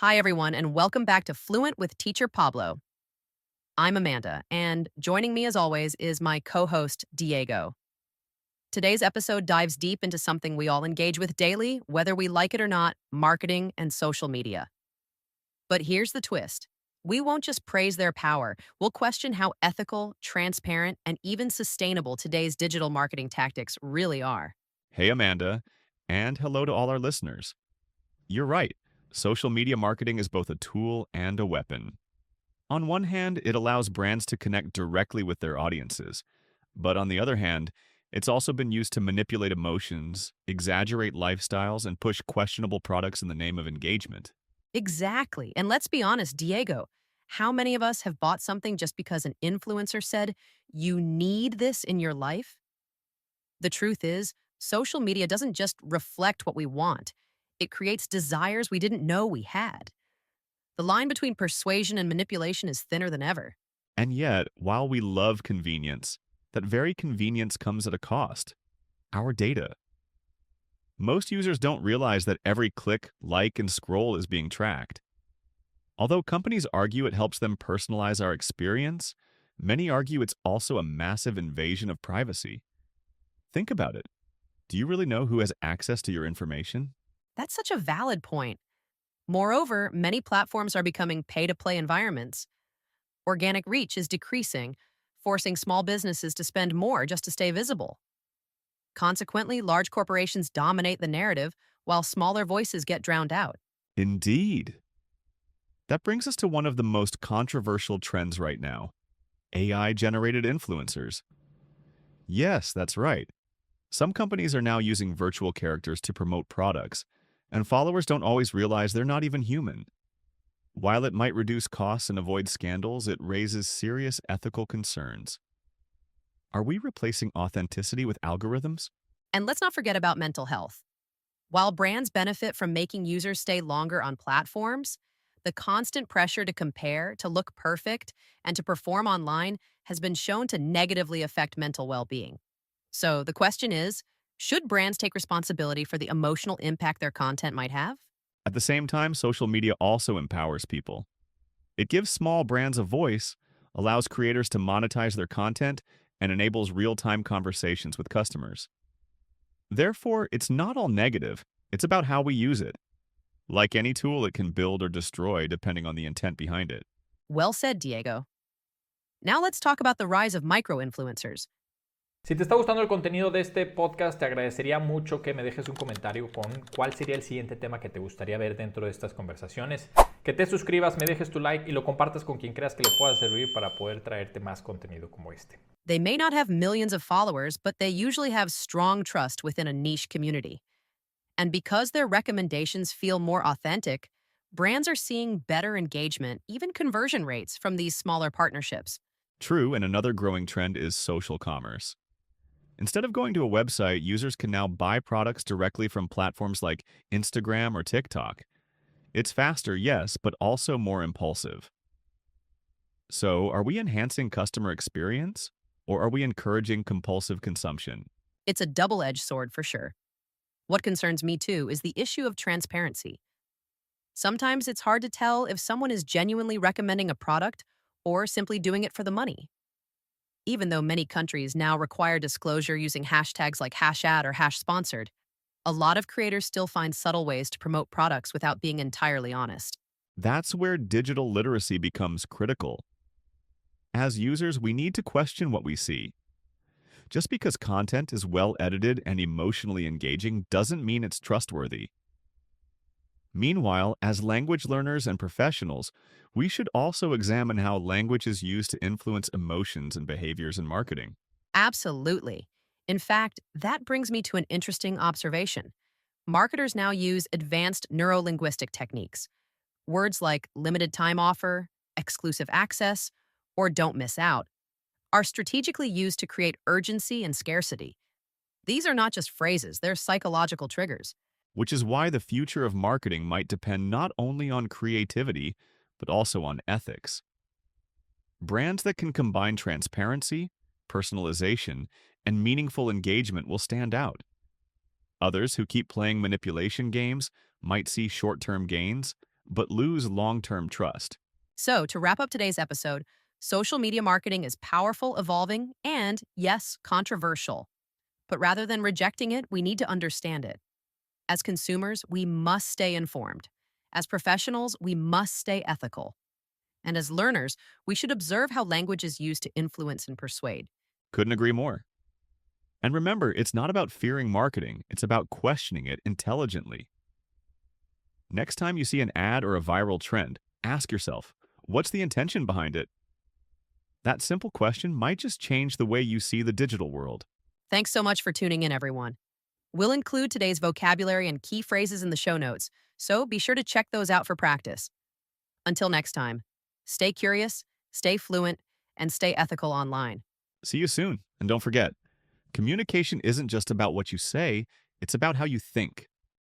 Hi, everyone, and welcome back to Fluent with Teacher Pablo. I'm Amanda, and joining me as always is my co host, Diego. Today's episode dives deep into something we all engage with daily, whether we like it or not: marketing and social media. But here's the twist: we won't just praise their power, we'll question how ethical, transparent, and even sustainable today's digital marketing tactics really are. Hey, Amanda, and hello to all our listeners. You're right. Social media marketing is both a tool and a weapon. On one hand, it allows brands to connect directly with their audiences. But on the other hand, it's also been used to manipulate emotions, exaggerate lifestyles, and push questionable products in the name of engagement. Exactly. And let's be honest, Diego, how many of us have bought something just because an influencer said, you need this in your life? The truth is, social media doesn't just reflect what we want, it creates desires we didn't know we had. The line between persuasion and manipulation is thinner than ever. And yet, while we love convenience, that very convenience comes at a cost: our data. Most users don't realize that every click, like, and scroll is being tracked. Although companies argue it helps them personalize our experience, many argue it's also a massive invasion of privacy. Think about it. Do you really know who has access to your information? That's such a valid point. Moreover, many platforms are becoming pay to play environments. Organic reach is decreasing, forcing small businesses to spend more just to stay visible. Consequently, large corporations dominate the narrative while smaller voices get drowned out. Indeed. That brings us to one of the most controversial trends right now: AI-generated influencers. Yes, that's right. Some companies are now using virtual characters to promote products, and followers don't always realize they're not even human. While it might reduce costs and avoid scandals, it raises serious ethical concerns. Are we replacing authenticity with algorithms? And let's not forget about mental health. While brands benefit from making users stay longer on platforms, the constant pressure to compare, to look perfect, and to perform online has been shown to negatively affect mental well being. So the question is, should brands take responsibility for the emotional impact their content might have? At the same time, social media also empowers people. It gives small brands a voice, allows creators to monetize their content, and enables real-time conversations with customers. Therefore, it's not all negative. It's about how we use it. Like any tool, it can build or destroy depending on the intent behind it. Well said, Diego. Now let's talk about the rise of micro-influencers. Si te está gustando el contenido de este podcast, te agradecería mucho que me dejes un comentario con cuál sería el siguiente tema que te gustaría ver dentro de estas conversaciones, que te suscribas, me dejes tu like y lo compartas con quien creas que le pueda servir para poder traerte más contenido como este. They may not have millions of followers, but they usually have strong trust within a niche community. And because their recommendations feel more authentic, brands are seeing better engagement, even conversion rates from these smaller partnerships. True, and another growing trend is social commerce. Instead of going to a website, users can now buy products directly from platforms like Instagram or TikTok. It's faster, yes, but also more impulsive. So, are we enhancing customer experience, or are we encouraging compulsive consumption? It's a double-edged sword for sure. What concerns me too is the issue of transparency. Sometimes it's hard to tell if someone is genuinely recommending a product or simply doing it for the money. Even though many countries now require disclosure using hashtags like #ad or #sponsored, a lot of creators still find subtle ways to promote products without being entirely honest. That's where digital literacy becomes critical. As users, we need to question what we see. Just because content is well edited and emotionally engaging doesn't mean it's trustworthy. Meanwhile, as language learners and professionals, we should also examine how language is used to influence emotions and behaviors in marketing. Absolutely. In fact, that brings me to an interesting observation. Marketers now use advanced neurolinguistic techniques. Words like limited time offer, exclusive access, or don't miss out are strategically used to create urgency and scarcity. These are not just phrases, they're psychological triggers. Which is why the future of marketing might depend not only on creativity, but also on ethics. Brands that can combine transparency, personalization, and meaningful engagement will stand out. Others who keep playing manipulation games might see short-term gains, but lose long-term trust. So, to wrap up today's episode, social media marketing is powerful, evolving, and, yes, controversial. But rather than rejecting it, we need to understand it. As consumers, we must stay informed. As professionals, we must stay ethical. And as learners, we should observe how language is used to influence and persuade. Couldn't agree more. And remember, it's not about fearing marketing, it's about questioning it intelligently. Next time you see an ad or a viral trend, ask yourself, what's the intention behind it? That simple question might just change the way you see the digital world. Thanks so much for tuning in, everyone. We'll include today's vocabulary and key phrases in the show notes, so be sure to check those out for practice. Until next time, stay curious, stay fluent, and stay ethical online. See you soon, and don't forget, communication isn't just about what you say, it's about how you think.